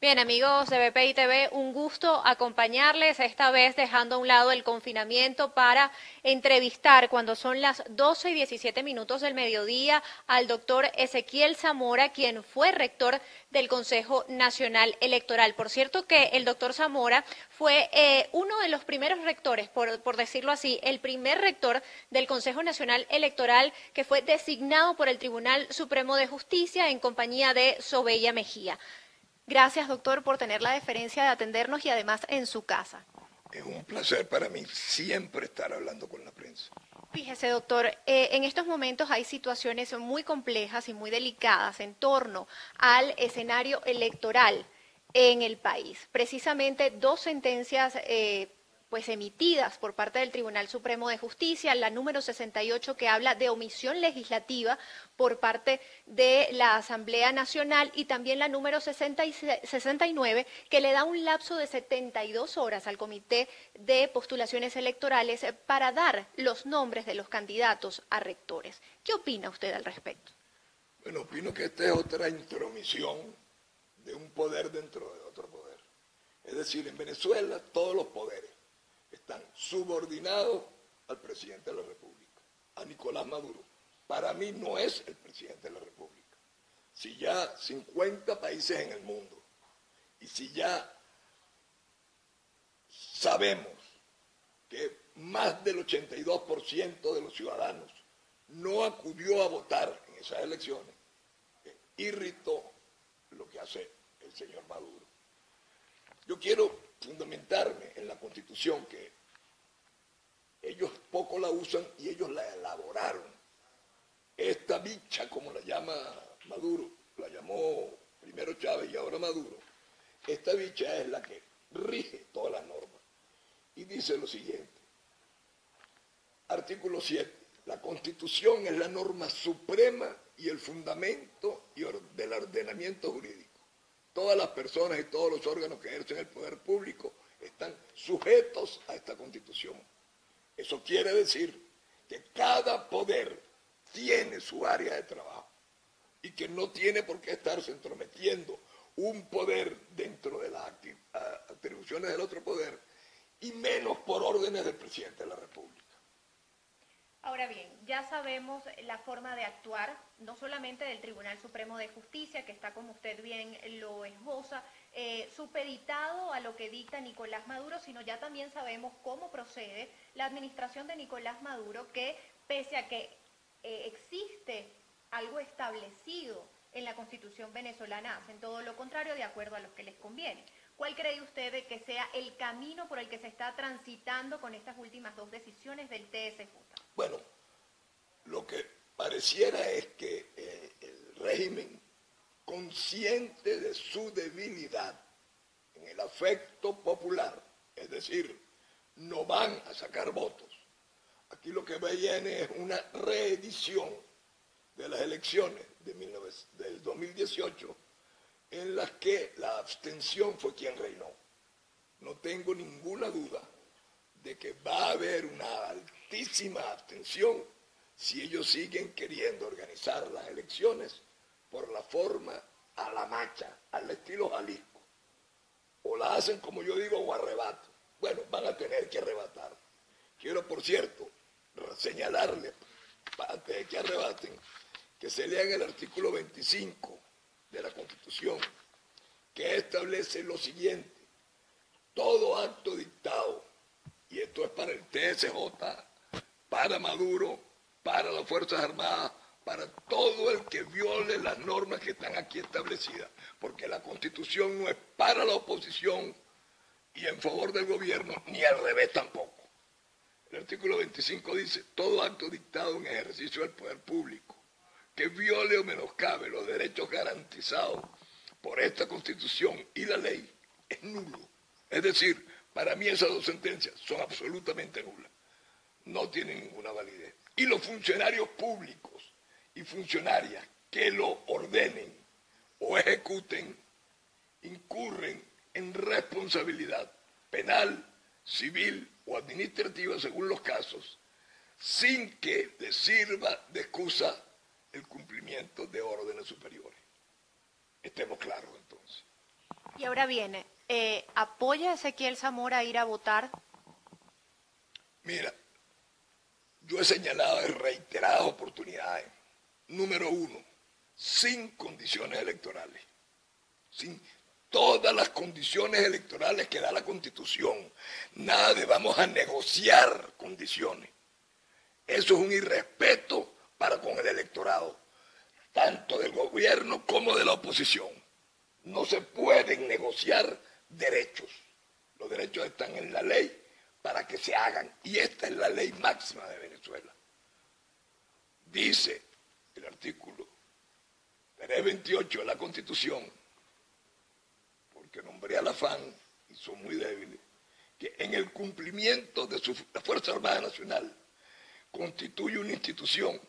Bien, amigos de BPI TV, un gusto acompañarles, esta vez dejando a un lado el confinamiento para entrevistar cuando son las 12:17 del mediodía al doctor Ezequiel Zamora, quien fue rector del Consejo Nacional Electoral. Por cierto que el doctor Zamora fue uno de los primeros rectores, por decirlo así, el primer rector del Consejo Nacional Electoral que fue designado por el Tribunal Supremo de Justicia en compañía de Sobella Mejía. Gracias, doctor, por tener la deferencia de atendernos y además en su casa. Es un placer para mí siempre estar hablando con la prensa. Fíjese, doctor, en estos momentos hay situaciones muy complejas y muy delicadas en torno al escenario electoral en el país. Precisamente dos sentencias pues emitidas por parte del Tribunal Supremo de Justicia, la número 68 que habla de omisión legislativa por parte de la Asamblea Nacional y también la número 69 que le da un lapso de 72 horas al Comité de Postulaciones Electorales para dar los nombres de los candidatos a rectores. ¿Qué opina usted al respecto? Bueno, opino que esta es otra intromisión de un poder dentro de otro poder. Es decir, en Venezuela todos los poderes están subordinados al presidente de la República, a Nicolás Maduro. Para mí no es el presidente de la República. Si ya 50 países en el mundo y si ya sabemos que más del 82% de los ciudadanos no acudió a votar en esas elecciones, irritó lo que hace el señor Maduro. Yo quiero fundamentarme en la Constitución, que ellos poco la usan y ellos la elaboraron. Esta bicha, como la llama Maduro, la llamó primero Chávez y ahora Maduro, esta bicha es la que rige todas las normas. Y dice lo siguiente, artículo 7, la Constitución es la norma suprema y el fundamento del ordenamiento jurídico. Todas las personas y todos los órganos que ejercen el poder público están sujetos a esta Constitución. Eso quiere decir que cada poder tiene su área de trabajo y que no tiene por qué estarse entrometiendo un poder dentro de las atribuciones del otro poder y menos por órdenes del presidente de la República. Ahora bien, ya sabemos la forma de actuar, no solamente del Tribunal Supremo de Justicia, que está, como usted bien lo esboza, supeditado a lo que dicta Nicolás Maduro, sino ya también sabemos cómo procede la administración de Nicolás Maduro, que pese a que existe algo establecido en la Constitución venezolana, hacen todo lo contrario de acuerdo a lo que les conviene. ¿Cuál cree usted que sea el camino por el que se está transitando con estas últimas dos decisiones del TSJ? Bueno, lo que pareciera es que el régimen, consciente de su debilidad en el afecto popular, es decir, no van a sacar votos. Aquí lo que viene es una reedición de las elecciones del 2018 en las que la abstención fue quien reinó. No tengo ninguna duda de que va a haber una altísima abstención si ellos siguen queriendo organizar las elecciones por la forma a la macha, al estilo Jalisco. O la hacen, como yo digo, o arrebato. Bueno, van a tener que arrebatar. Quiero, por cierto, señalarles, antes de que arrebaten, que se lean el artículo 25 de la Constitución, que establece lo siguiente: todo acto dictado, y esto es para el TSJ, para Maduro, para las Fuerzas Armadas, para todo el que viole las normas que están aquí establecidas, porque la Constitución no es para la oposición y en favor del gobierno, ni al revés tampoco. El artículo 25 dice, todo acto dictado en ejercicio del poder público que viole o menoscabe los derechos garantizados por esta Constitución y la ley es nulo. Es decir, para mí esas dos sentencias son absolutamente nulas. No tienen ninguna validez. Y los funcionarios públicos y funcionarias que lo ordenen o ejecuten incurren en responsabilidad penal, civil o administrativa, según los casos, sin que les sirva de excusa el cumplimiento de órdenes superiores. Estemos claros entonces. Y ahora viene, ¿apoya a Ezequiel Zamora a ir a votar? Mira, yo he señalado en reiteradas oportunidades, número uno, sin condiciones electorales, sin todas las condiciones electorales que da la Constitución, nada de vamos a negociar condiciones. Eso es un irrespeto para con el electorado, tanto del gobierno como de la oposición. No se pueden negociar derechos. Los derechos están en la ley para que se hagan, y esta es la ley máxima de Venezuela. Dice el artículo 328 de la Constitución, porque nombré al afán y son muy débiles, que en el cumplimiento de la Fuerza Armada Nacional constituye una institución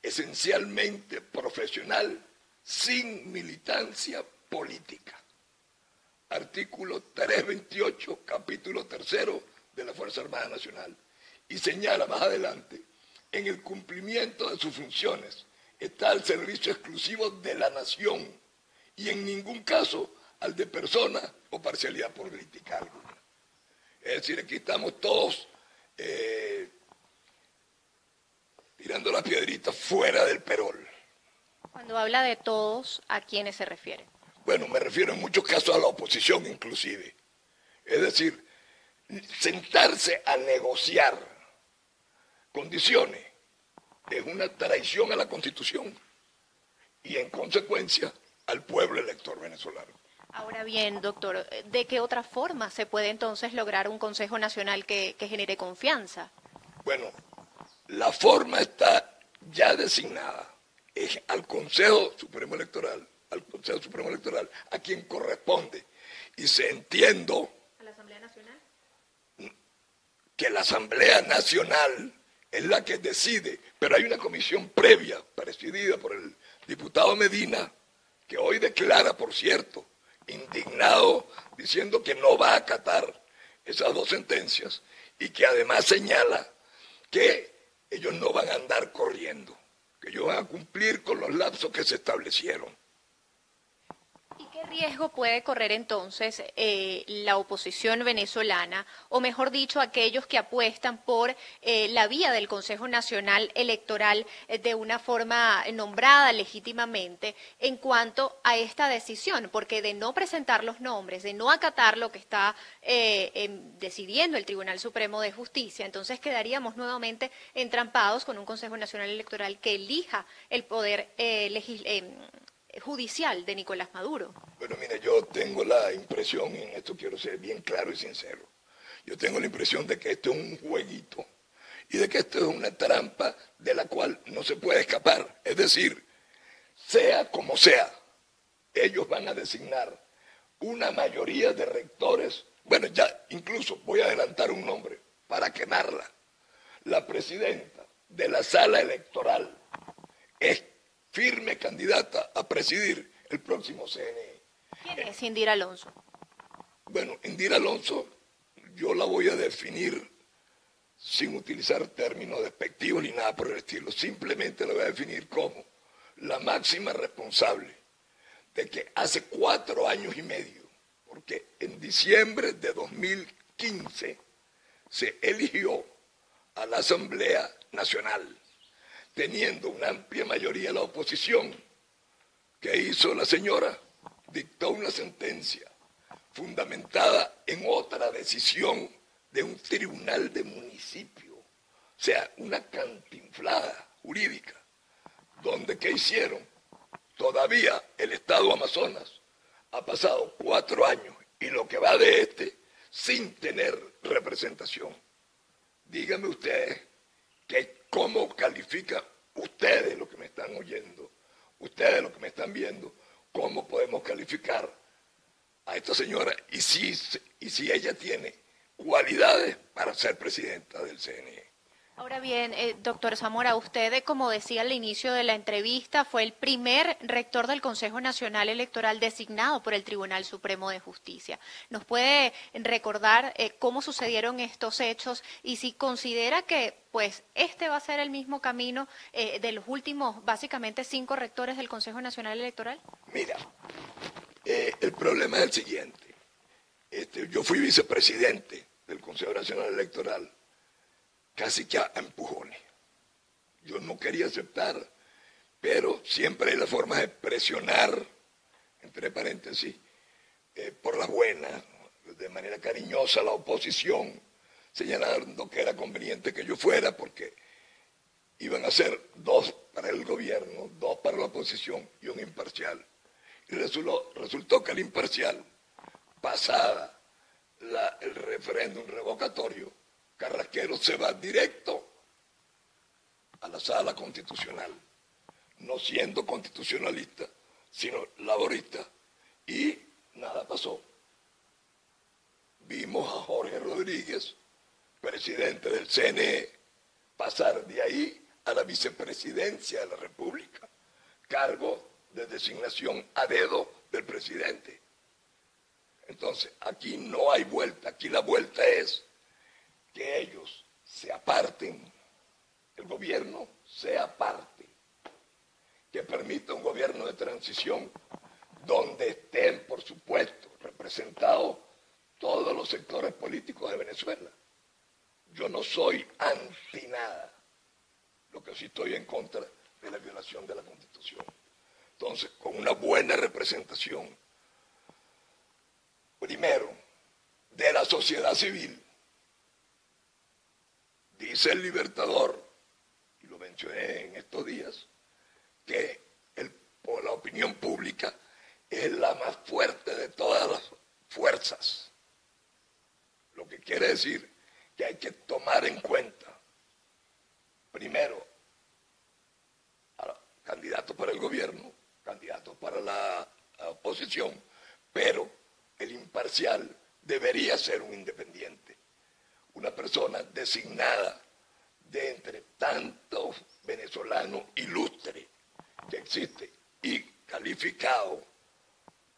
esencialmente profesional sin militancia política. Artículo 328, capítulo 3 de la Fuerza Armada Nacional. Y señala más adelante, en el cumplimiento de sus funciones está al servicio exclusivo de la nación y en ningún caso al de persona o parcialidad política alguna. Es decir, aquí estamos todos tirando las piedritas fuera del perol. Cuando habla de todos, ¿a quiénes se refiere? Bueno, me refiero en muchos casos a la oposición inclusive. Es decir, sentarse a negociar condiciones es una traición a la Constitución y en consecuencia al pueblo elector venezolano. Ahora bien, doctor, ¿de qué otra forma se puede entonces lograr un Consejo Nacional que genere confianza? Bueno, la forma está ya designada. Es al Consejo Supremo Electoral, a quien corresponde. Y se entiendo ¿A la Asamblea Nacional? Que la Asamblea Nacional es la que decide, pero hay una comisión previa, presidida por el diputado Medina, que hoy declara, por cierto, indignado, diciendo que no va a acatar esas dos sentencias y que además señala que ellos no van a andar corriendo, que ellos van a cumplir con los lapsos que se establecieron. ¿Y qué riesgo puede correr entonces la oposición venezolana, o mejor dicho, aquellos que apuestan por la vía del Consejo Nacional Electoral de una forma nombrada legítimamente en cuanto a esta decisión? Porque de no presentar los nombres, de no acatar lo que está decidiendo el Tribunal Supremo de Justicia, entonces quedaríamos nuevamente entrampados con un Consejo Nacional Electoral que elija el poder judicial de Nicolás Maduro. Bueno, mire, yo tengo la impresión, y en esto quiero ser bien claro y sincero, yo tengo la impresión de que esto es un jueguito y de que esto es una trampa de la cual no se puede escapar. Es decir, sea como sea, ellos van a designar una mayoría de rectores. Bueno, ya incluso voy a adelantar un nombre para quemarla. La presidenta de la sala electoral es firme candidata a presidir el próximo CNE. ¿Quién es Indira Alonso? Bueno, Indira Alonso yo la voy a definir sin utilizar términos despectivos ni nada por el estilo. Simplemente la voy a definir como la máxima responsable de que hace 4 años y medio, porque en diciembre de 2015 se eligió a la Asamblea Nacional, teniendo una amplia mayoría la oposición. ¿Qué hizo la señora? Dictó una sentencia fundamentada en otra decisión de un tribunal de municipio, o sea, una cantinflada jurídica, donde ¿qué hicieron? Todavía el Estado Amazonas ha pasado 4 años y lo que va de sin tener representación. Díganme ustedes cómo califica ustedes lo que me están oyendo, ustedes lo que me están viendo, cómo podemos calificar a esta señora y si ella tiene cualidades para ser presidenta del CNE. Ahora bien, doctor Zamora, usted, como decía al inicio de la entrevista, fue el primer rector del Consejo Nacional Electoral designado por el Tribunal Supremo de Justicia. ¿Nos puede recordar cómo sucedieron estos hechos y si considera que pues este va a ser el mismo camino de los últimos, básicamente, 5 rectores del Consejo Nacional Electoral? Mira, El problema es el siguiente. Yo fui vicepresidente del Consejo Nacional Electoral, casi que a empujones. Yo no quería aceptar, pero siempre hay la forma de presionar, entre paréntesis, por las buenas, de manera cariñosa a la oposición, señalando que era conveniente que yo fuera porque iban a ser 2 para el gobierno, 2 para la oposición y un imparcial. Y resultó que el imparcial, pasada el referéndum revocatorio, Carrasquero se va directo a la sala constitucional, no siendo constitucionalista, sino laborista, y nada pasó. Vimos a Jorge Rodríguez, presidente del CNE, pasar de ahí a la vicepresidencia de la República, cargo de designación a dedo del presidente. Entonces, aquí no hay vuelta, aquí la vuelta es que ellos se aparten, el gobierno se aparte, que permita un gobierno de transición donde estén, por supuesto, representados todos los sectores políticos de Venezuela. Yo no soy anti nada, lo que sí estoy en contra de la violación de la Constitución. Entonces, con una buena representación, primero, de la sociedad civil, dice el Libertador, y lo mencioné en estos días, que la opinión pública es la más fuerte de todas las fuerzas. Lo que quiere decir que hay que tomar en cuenta, primero, a candidatos para el gobierno, candidatos para la oposición, pero el imparcial debería ser un independiente, una persona designada de entre tantos venezolanos ilustres que existe y calificado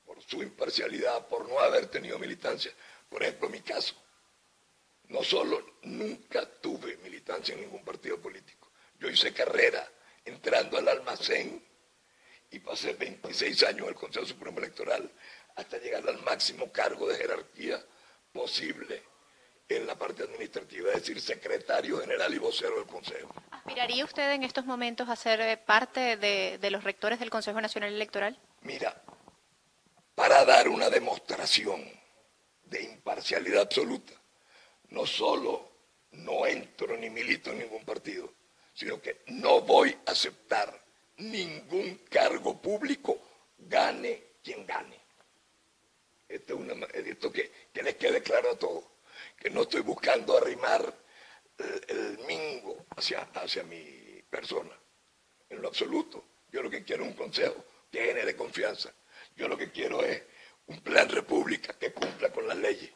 por su imparcialidad, por no haber tenido militancia. Por ejemplo, en mi caso, no solo nunca tuve militancia en ningún partido político, yo hice carrera entrando al almacén y pasé 26 años en el Consejo Supremo Electoral hasta llegar al máximo cargo de jerarquía posible en la parte administrativa, es decir, secretario general y vocero del Consejo. ¿Aspiraría usted en estos momentos a ser parte de los rectores del Consejo Nacional Electoral? Mira, para dar una demostración de imparcialidad absoluta, no solo no entro ni milito en ningún partido, sino que no voy a aceptar ningún cargo público, gane quien gane. Esto que les quede claro a todos, que no estoy buscando arrimar el mingo hacia mi persona, en lo absoluto. Yo lo que quiero es un consejo que genere confianza. Yo lo que quiero es un plan república que cumpla con las leyes.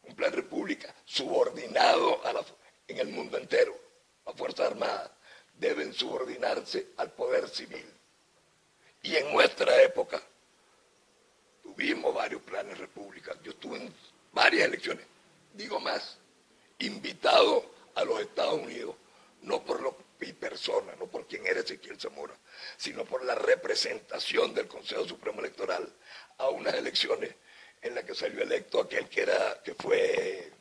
Un plan república subordinado en el mundo entero. Las Fuerzas Armadas deben subordinarse al poder civil. Y en nuestra época tuvimos varios planes repúblicas. Yo estuve en varias elecciones, digo más, invitado a los Estados Unidos, no por mi persona, no por quien era Ezequiel Zamora, sino por la representación del Consejo Supremo Electoral a unas elecciones en las que salió electo aquel que fue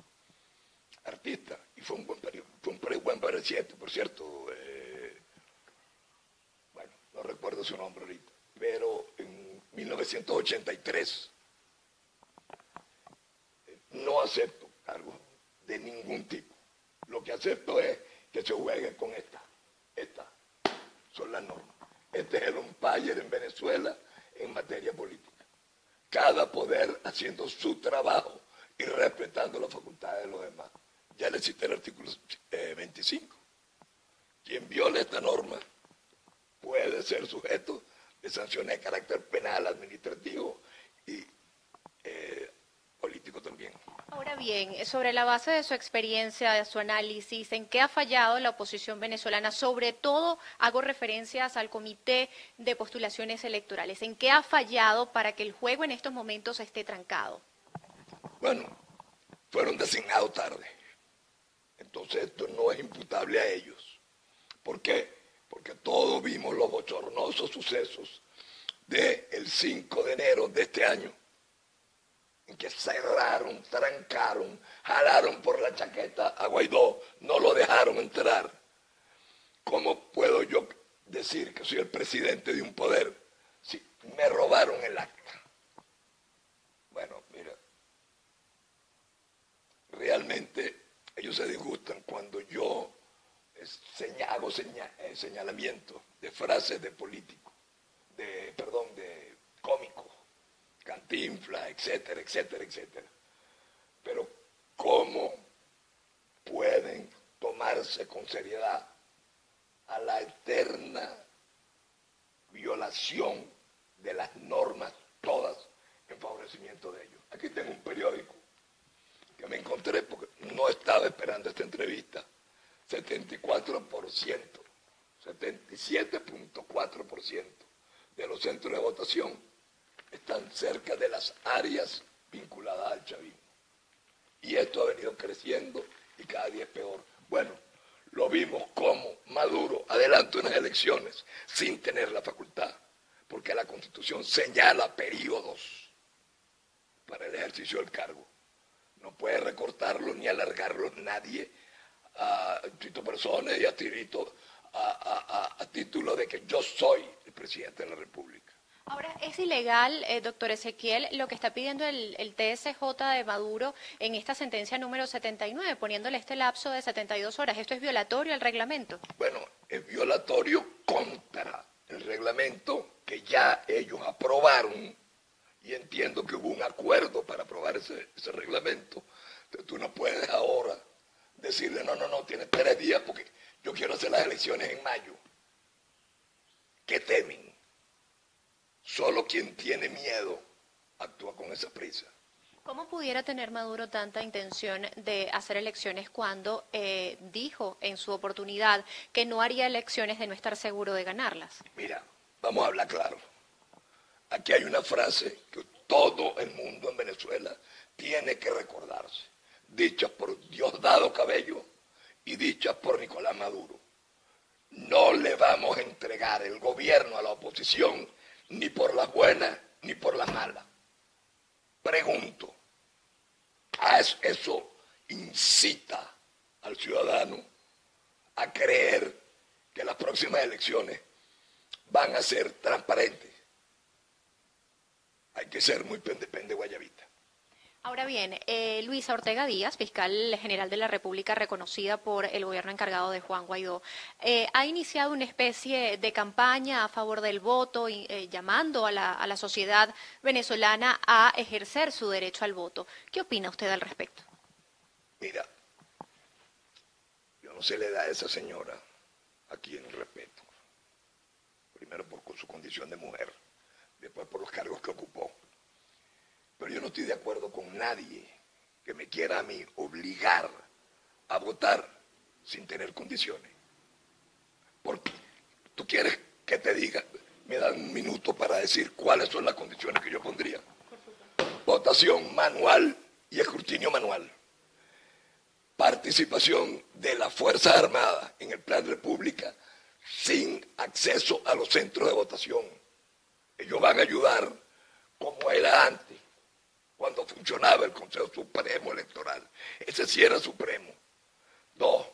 artista y fue un buen presidente, por cierto. Bueno, no recuerdo su nombre ahorita, pero en 1983 no acepto cargos de ningún tipo. Lo que acepto es que se juegue con estas son las normas. Este es el umpire en Venezuela en materia política. Cada poder haciendo su trabajo y respetando las facultades de los demás. Ya le cité el artículo 25. Quien viole esta norma puede ser sujeto de sanciones de carácter penal, administrativo y político también. Ahora bien, sobre la base de su experiencia, de su análisis, ¿en qué ha fallado la oposición venezolana? Sobre todo hago referencias al Comité de Postulaciones Electorales. ¿En qué ha fallado para que el juego en estos momentos esté trancado? Bueno, fueron designados tarde. Entonces esto no es imputable a ellos. ¿Por qué? Porque todos vimos los bochornosos sucesos del 5 de enero de este año, en que cerraron, trancaron, jalaron por la chaqueta a Guaidó, no lo dejaron entrar. ¿Cómo puedo yo decir que soy el presidente de un poder si me robaron el acta? Bueno, mira, realmente ellos se disgustan cuando yo hago señalamientos de frases de políticos, de cómicos, Cantinflas, etcétera, etcétera, etcétera. Pero ¿cómo pueden tomarse con seriedad a la eterna violación de las normas todas en favorecimiento de ellos? Aquí tengo un periódico que me encontré porque no estaba esperando esta entrevista. 74%, 77.4% de los centros de votación están cerca de las áreas vinculadas al chavismo. Y esto ha venido creciendo y cada día es peor. Bueno, lo vimos como Maduro adelanta unas elecciones sin tener la facultad, porque la Constitución señala periodos para el ejercicio del cargo. No puede recortarlo ni alargarlo nadie a Tito Personas y a título de que yo soy el presidente de la República. Ahora, es ilegal, doctor Ezequiel, lo que está pidiendo el TSJ de Maduro en esta sentencia número 79, poniéndole este lapso de 72 horas. ¿Esto es violatorio al reglamento? Bueno, es violatorio contra el reglamento que ya ellos aprobaron, y entiendo que hubo un acuerdo para aprobar ese reglamento. Entonces tú no puedes ahora decirle, no, tienes 3 días porque yo quiero hacer las elecciones en mayo. ¿Qué temen? Solo quien tiene miedo actúa con esa prisa. ¿Cómo pudiera tener Maduro tanta intención de hacer elecciones cuando dijo en su oportunidad que no haría elecciones de no estar seguro de ganarlas? Mira, vamos a hablar claro. Aquí hay una frase que todo el mundo en Venezuela tiene que recordarse, dicha por Diosdado Cabello y dicha por Nicolás Maduro. No le vamos a entregar el gobierno a la oposición ni por las buenas ni por las malas. Pregunto, ¿eso incita al ciudadano a creer que las próximas elecciones van a ser transparentes? Hay que ser muy pende guayabita. Ahora bien, Luisa Ortega Díaz, fiscal general de la República reconocida por el gobierno encargado de Juan Guaidó, ha iniciado una especie de campaña a favor del voto, llamando a la sociedad venezolana a ejercer su derecho al voto. ¿Qué opina usted al respecto? Mira, yo no se le da a esa señora a quien respeto. Primero por su condición de mujer, después por los cargos que ocupó. Pero yo no estoy de acuerdo con nadie que me quiera a mí obligar a votar sin tener condiciones. Porque tú quieres que te diga, me dan un minuto para decir cuáles son las condiciones que yo pondría. Votación manual y escrutinio manual. Participación de las Fuerzas Armadas en el Plan República sin acceso a los centros de votación. Ellos van a ayudar como era antes, cuando funcionaba el Consejo Supremo Electoral. Ese sí era supremo. 2,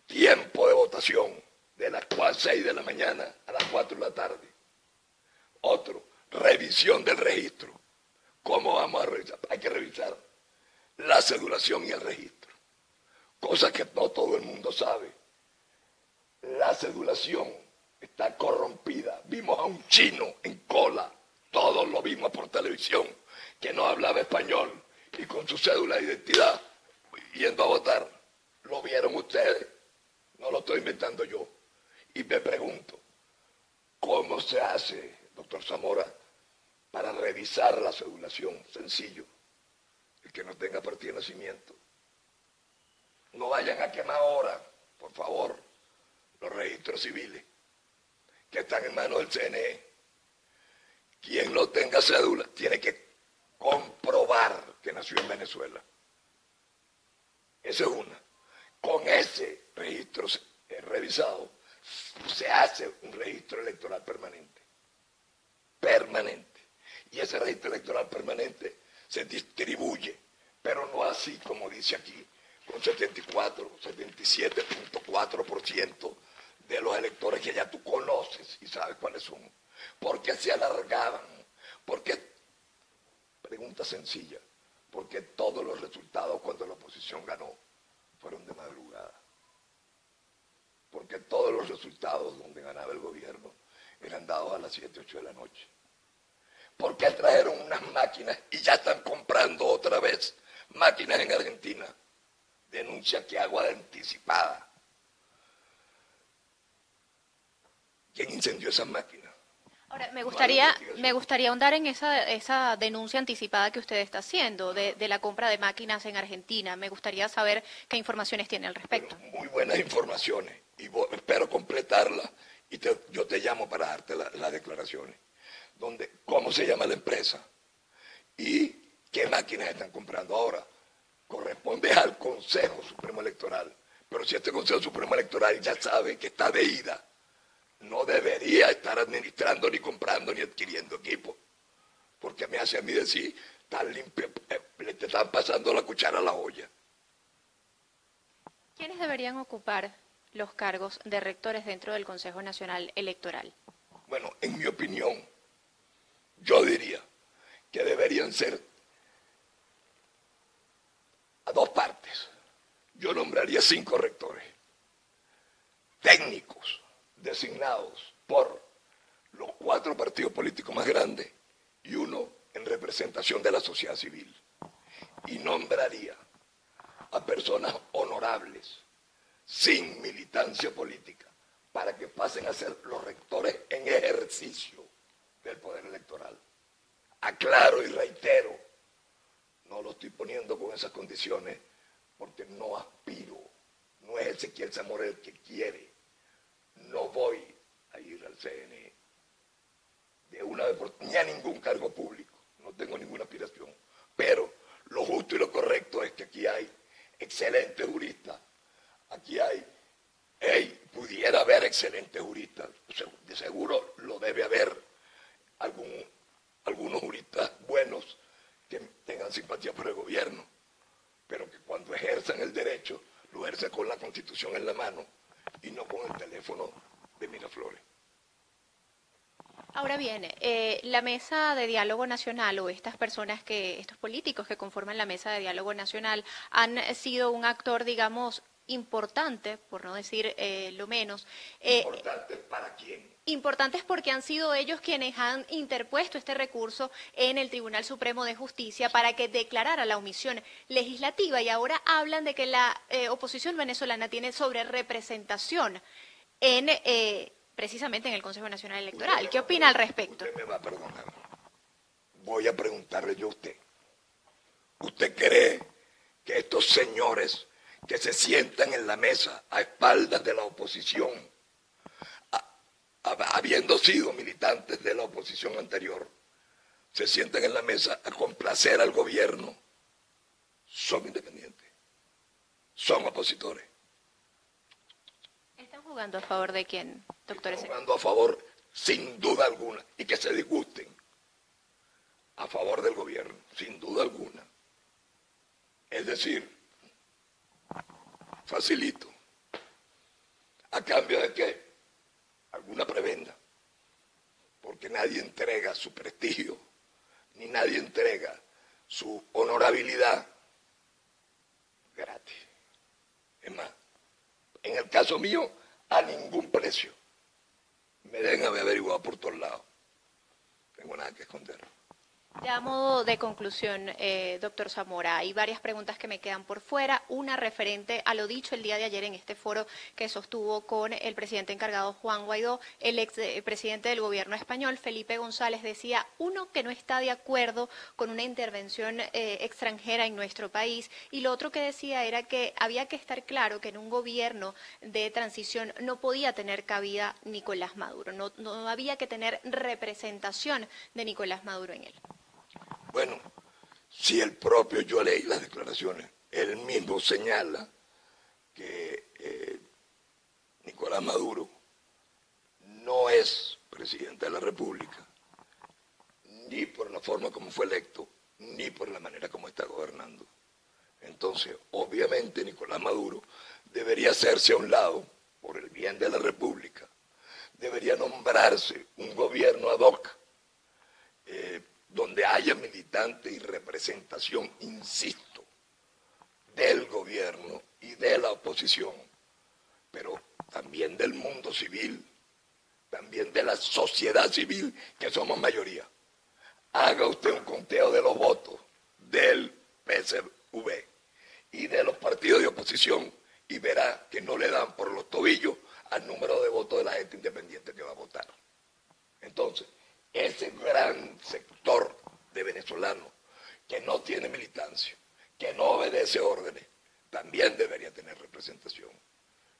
tiempo de votación de las 6 de la mañana a las 4 de la tarde. Otro, revisión del registro. ¿Cómo vamos a revisar? Hay que revisar la cedulación y el registro. Cosa que no todo el mundo sabe. La cedulación está corrompida. Vimos a un chino en cola, todos lo vimos por televisión, que no hablaba español y con su cédula de identidad yendo a votar. ¿Lo vieron ustedes? No lo estoy inventando yo. Y me pregunto, ¿cómo se hace, doctor Zamora, para revisar la cedulación? Sencillo. El que no tenga partida de nacimiento. No vayan a quemar ahora, por favor, los registros civiles que están en manos del CNE. Quien no tenga cédula tiene que comprobar que nació en Venezuela. Esa es una. Con ese registro revisado se hace un registro electoral permanente. ese registro electoral permanente se distribuye, pero no así como dice aquí, con 74, 77.4% de los electores que ya tú conoces y sabes cuáles son. ¿Por qué se alargaban? ¿Por qué? Pregunta sencilla. ¿Por qué todos los resultados cuando la oposición ganó fueron de madrugada? ¿Por qué todos los resultados donde ganaba el gobierno eran dados a las 7, 8 de la noche? ¿Por qué trajeron unas máquinas y ya están comprando otra vez máquinas en Argentina? Denuncia que agua anticipada. ¿Quién incendió esas máquinas? Ahora, me gustaría ahondar en esa denuncia anticipada que usted está haciendo de la compra de máquinas en Argentina. Me gustaría saber qué informaciones tiene al respecto. Bueno, muy buenas informaciones y espero completarlas y yo te llamo para darte las declaraciones. ¿Cómo se llama la empresa? Y qué máquinas están comprando ahora. Corresponde al Consejo Supremo Electoral. Pero si este Consejo Supremo Electoral ya sabe que está de ida, no debería estar administrando, ni comprando, ni adquiriendo equipo. Porque me hace a mí decir, tan limpio, te están pasando la cuchara a la olla. ¿Quiénes deberían ocupar los cargos de rectores dentro del Consejo Nacional Electoral? Bueno, en mi opinión, yo diría que deberían ser a dos partes. Yo nombraría 5 rectores técnicos designados por los 4 partidos políticos más grandes y uno en representación de la sociedad civil. Y nombraría a personas honorables, sin militancia política, para que pasen a ser los rectores en ejercicio del poder electoral. Aclaro y reitero, no lo estoy poniendo con esas condiciones porque no aspiro, no es Ezequiel Zamora el que quiere. No voy a ir al CNE de una vez ni a ningún cargo público, no tengo ninguna aspiración. Pero lo justo y lo correcto es que aquí hay excelentes juristas, aquí pudiera haber excelentes juristas, de seguro lo debe haber algunos juristas buenos que tengan simpatía por el gobierno, pero que cuando ejerzan el derecho, lo ejercen con la Constitución en la mano y no con el teléfono de Miraflores. Ahora bien, la mesa de diálogo nacional o estos políticos que conforman la mesa de diálogo nacional han sido un actor, digamos, importante, por no decir lo menos. ¿Importante para quién? Importantes porque han sido ellos quienes han interpuesto este recurso en el Tribunal Supremo de Justicia para que declarara la omisión legislativa y ahora hablan de que la oposición venezolana tiene sobrerepresentación precisamente en el Consejo Nacional Electoral. ¿Qué opina al respecto? Usted me va a perdonar. Voy a preguntarle yo a usted. ¿Usted cree que estos señores que se sientan en la mesa a espaldas de la oposición, habiendo sido militantes de la oposición anterior, se sientan en la mesa a complacer al gobierno, son independientes, son opositores? ¿Están jugando a favor de quién, doctor? Están jugando a favor, sin duda alguna, y que se disgusten, a favor del gobierno, sin duda alguna. Es decir, facilito. ¿A cambio de qué? Alguna prebenda. Porque nadie entrega su prestigio, ni nadie entrega su honorabilidad gratis. Es más, en el caso mío, a ningún precio. Me deben haber averiguado por todos lados. No tengo nada que esconder. Ya a modo de conclusión, doctor Zamora, hay varias preguntas que me quedan por fuera. Una referente a lo dicho el día de ayer en este foro que sostuvo con el presidente encargado Juan Guaidó. El ex presidente del gobierno español, Felipe González, decía, uno, que no está de acuerdo con una intervención extranjera en nuestro país, y lo otro que decía era que había que estar claro que en un gobierno de transición no podía tener cabida Nicolás Maduro, no había que tener representación de Nicolás Maduro en él. Bueno, si yo leí las declaraciones, él mismo señala que Nicolás Maduro no es presidente de la República, ni por la forma como fue electo, ni por la manera como está gobernando. Entonces, obviamente, Nicolás Maduro debería hacerse a un lado, por el bien de la República. Debería nombrarse un gobierno ad hoc, donde haya militantes y representación, insisto, del gobierno y de la oposición, pero también del mundo civil, también de la sociedad civil, que somos mayoría. Haga usted un conteo de los votos del PSV y de los partidos de oposición y verá que no le dan por los tobillos al número de votos de la gente independiente que va a votar. Entonces, ese gran sector de venezolanos que no tiene militancia, que no obedece órdenes, también debería tener representación.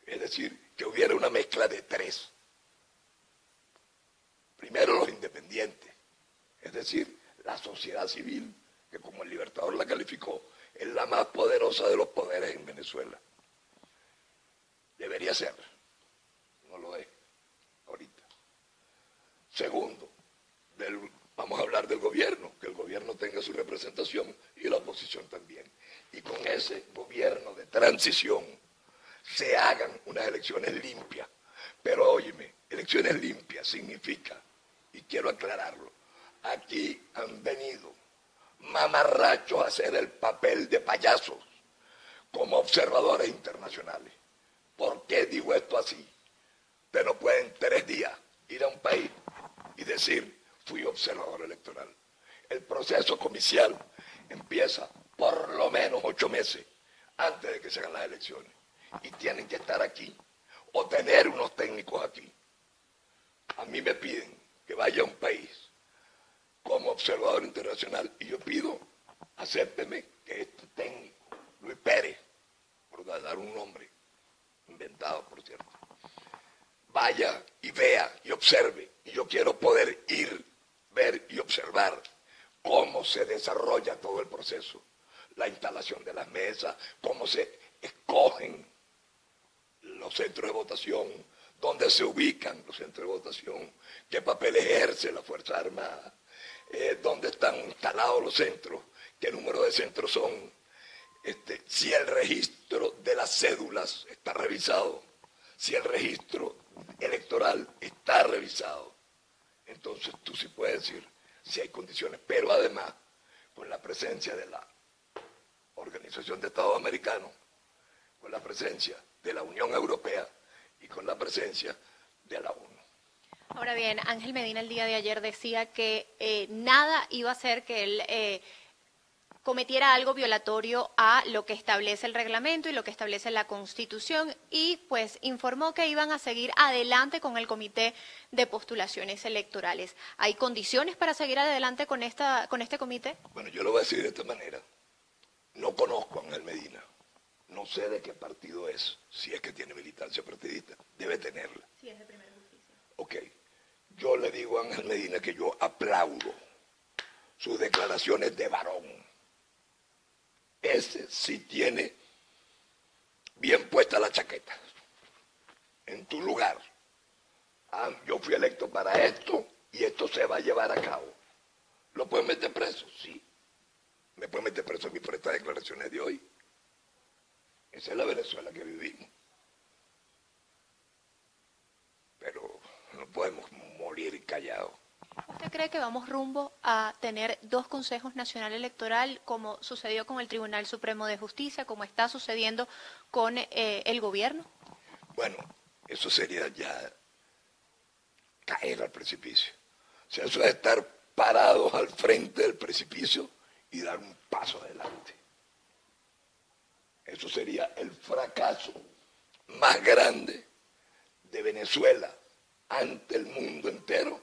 Es decir, que hubiera una mezcla de tres. Primero los independientes, es decir, la sociedad civil, que como el Libertador la calificó, es la más poderosa de los poderes en Venezuela. Debería ser, no lo es ahorita. Segundo, vamos a hablar del gobierno, que el gobierno tenga su representación y la oposición también. Y con ese gobierno de transición se hagan unas elecciones limpias. Pero óyeme, elecciones limpias significa, y quiero aclararlo, aquí han venido mamarrachos a hacer el papel de payasos como observadores internacionales. ¿Por qué digo esto así? Usted no puede en 3 días ir a un país y decir, fui observador electoral. El proceso comicial empieza por lo menos 8 meses antes de que se hagan las elecciones. Y tienen que estar aquí o tener unos técnicos aquí. A mí me piden que vaya a un país como observador internacional y yo pido, acépteme que este técnico, Luis Pérez, por dar un nombre inventado, por cierto, vaya y vea y observe. Y yo quiero poder ir, ver y observar cómo se desarrolla todo el proceso. La instalación de las mesas, cómo se escogen los centros de votación, dónde se ubican los centros de votación, qué papel ejerce la Fuerza Armada, dónde están instalados los centros, qué número de centros son, si el registro de las cédulas está revisado, si el registro electoral está revisado. Entonces tú sí puedes decir si hay condiciones, pero además con la presencia de la Organización de Estados Americanos, con la presencia de la Unión Europea y con la presencia de la ONU. Ahora bien, Ángel Medina el día de ayer decía que nada iba a hacer que él cometiera algo violatorio a lo que establece el reglamento y lo que establece la Constitución y pues informó que iban a seguir adelante con el Comité de Postulaciones Electorales. ¿Hay condiciones para seguir adelante con este comité? Bueno, yo lo voy a decir de esta manera. No conozco a Ángel Medina. No sé de qué partido es, si es que tiene militancia partidista. Debe tenerla. Sí, es de Primera Justicia. Ok. Yo le digo a Ángel Medina que yo aplaudo sus declaraciones de varón. Ese sí tiene bien puesta la chaqueta. En tu lugar. Yo fui electo para esto y esto se va a llevar a cabo. ¿Lo pueden meter preso? Sí. ¿Me pueden meter preso a mí por estas declaraciones de hoy? Esa es la Venezuela que vivimos. Pero no podemos morir callados. ¿Usted cree que vamos rumbo a tener 2 consejos nacional electoral como sucedió con el Tribunal Supremo de Justicia, como está sucediendo con el gobierno? Bueno, eso sería ya caer al precipicio. O sea, eso es estar parados al frente del precipicio y dar un paso adelante. Eso sería el fracaso más grande de Venezuela ante el mundo entero,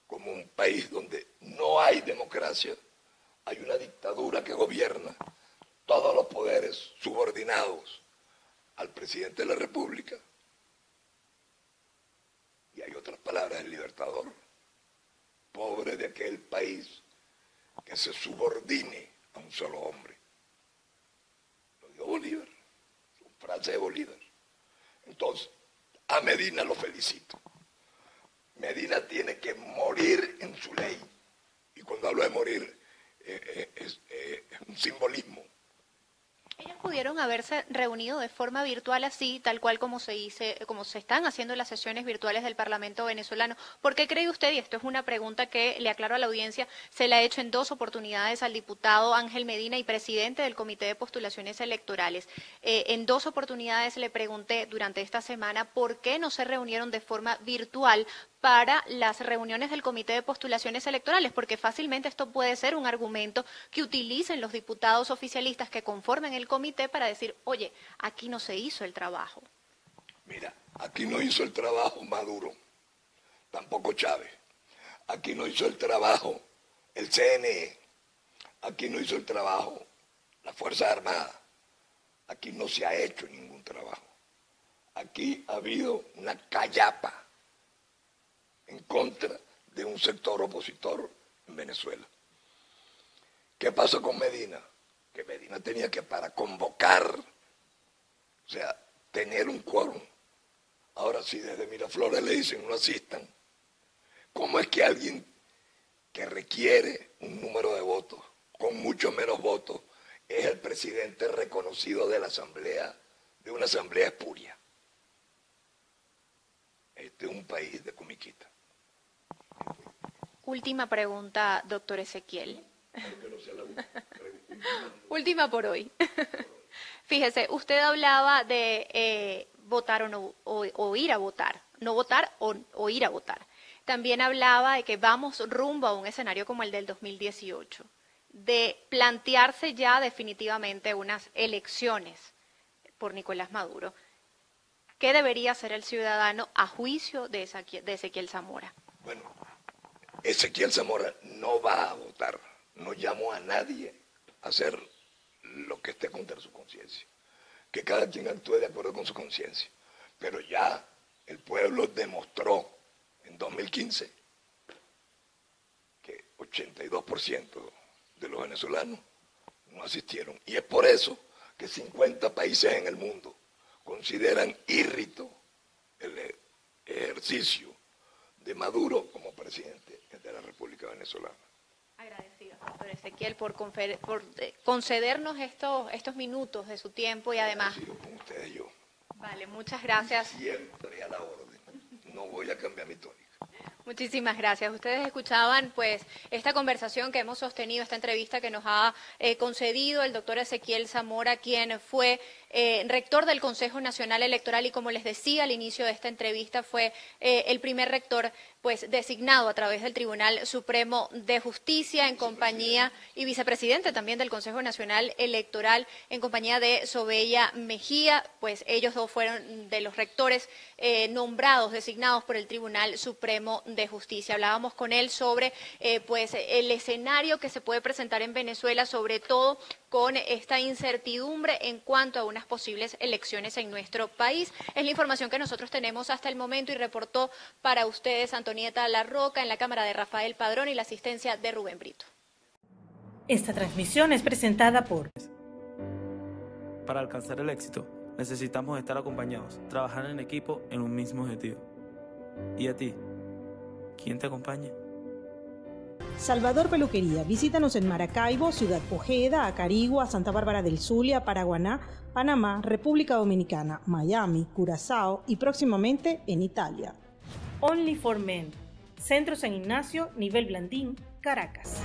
como un país donde no hay democracia, hay una dictadura que gobierna, todos los poderes subordinados al presidente de la República. Y hay otras palabras del Libertador. Pobre de aquel país que se subordine a un solo hombre. Lo dijo Bolívar, son frases de Bolívar. Entonces, a Medina lo felicito. Medina tiene que morir en su ley. Y cuando hablo de morir es un simbolismo. Ellos pudieron haberse reunido de forma virtual así, tal cual como se están haciendo las sesiones virtuales del Parlamento venezolano. ¿Por qué cree usted, y esto es una pregunta que le aclaro a la audiencia, se la ha hecho en 2 oportunidades al diputado Ángel Medina y presidente del Comité de Postulaciones Electorales? En 2 oportunidades le pregunté durante esta semana por qué no se reunieron de forma virtual para las reuniones del Comité de Postulaciones Electorales, porque fácilmente esto puede ser un argumento que utilicen los diputados oficialistas que conformen el comité para decir, oye, aquí no se hizo el trabajo. Mira, aquí no hizo el trabajo Maduro, tampoco Chávez. Aquí no hizo el trabajo el CNE. Aquí no hizo el trabajo las Fuerzas Armadas. Aquí no se ha hecho ningún trabajo. Aquí ha habido una callapa en contra de un sector opositor en Venezuela. ¿Qué pasó con Medina? Que Medina tenía que, para convocar, o sea, tener un quórum. Ahora sí, desde Miraflores le dicen no asistan. ¿Cómo es que alguien que requiere un número de votos, con mucho menos votos, es el presidente reconocido de la asamblea, de una asamblea espuria? Este es un país de comiquita. Última pregunta, doctor Ezequiel. Última por hoy. Fíjese, usted hablaba de votar o no, o ir a votar, no votar o ir a votar. También hablaba de que vamos rumbo a un escenario como el del 2018, de plantearse ya definitivamente unas elecciones por Nicolás Maduro. ¿Qué debería hacer el ciudadano a juicio de Ezequiel Zamora? Bueno, Ezequiel Zamora no va a votar, no llamó a nadie a hacer lo que esté contra su conciencia, que cada quien actúe de acuerdo con su conciencia. Pero ya el pueblo demostró en 2015 que 82% de los venezolanos no asistieron. Y es por eso que 50 países en el mundo consideran írrito el ejercicio de Maduro como presidente de la República Venezolana. Agradecido, doctor Ezequiel, por concedernos estos minutos de su tiempo y además... Con ustedes yo. Vale, muchas gracias. Siempre a la orden. No voy a cambiar mi tónica. Muchísimas gracias. Ustedes escuchaban pues esta conversación que hemos sostenido, esta entrevista que nos ha concedido el doctor Ezequiel Zamora, quien fue rector del Consejo Nacional Electoral y, como les decía al inicio de esta entrevista, fue el primer rector pues designado a través del Tribunal Supremo de Justicia en compañía y vicepresidente también del Consejo Nacional Electoral en compañía de Sobella Mejía. Pues ellos dos fueron de los rectores nombrados, designados por el Tribunal Supremo de Justicia. Hablábamos con él sobre pues el escenario que se puede presentar en Venezuela, sobre todo con esta incertidumbre en cuanto a unas posibles elecciones en nuestro país. Es la información que nosotros tenemos hasta el momento y reportó para ustedes Antonieta Larroca en la cámara de Rafael Padrón y la asistencia de Rubén Brito. Esta transmisión es presentada por... Para alcanzar el éxito, necesitamos estar acompañados, trabajar en equipo en un mismo objetivo. ¿Y a ti? ¿Quién te acompaña? Salvador Peluquería. Visítanos en Maracaibo, Ciudad Ojeda, Acarigua, Santa Bárbara del Zulia, Paraguaná, Panamá, República Dominicana, Miami, Curazao y próximamente en Italia. Only for Men. Centro San Ignacio, Nivel Blandín, Caracas.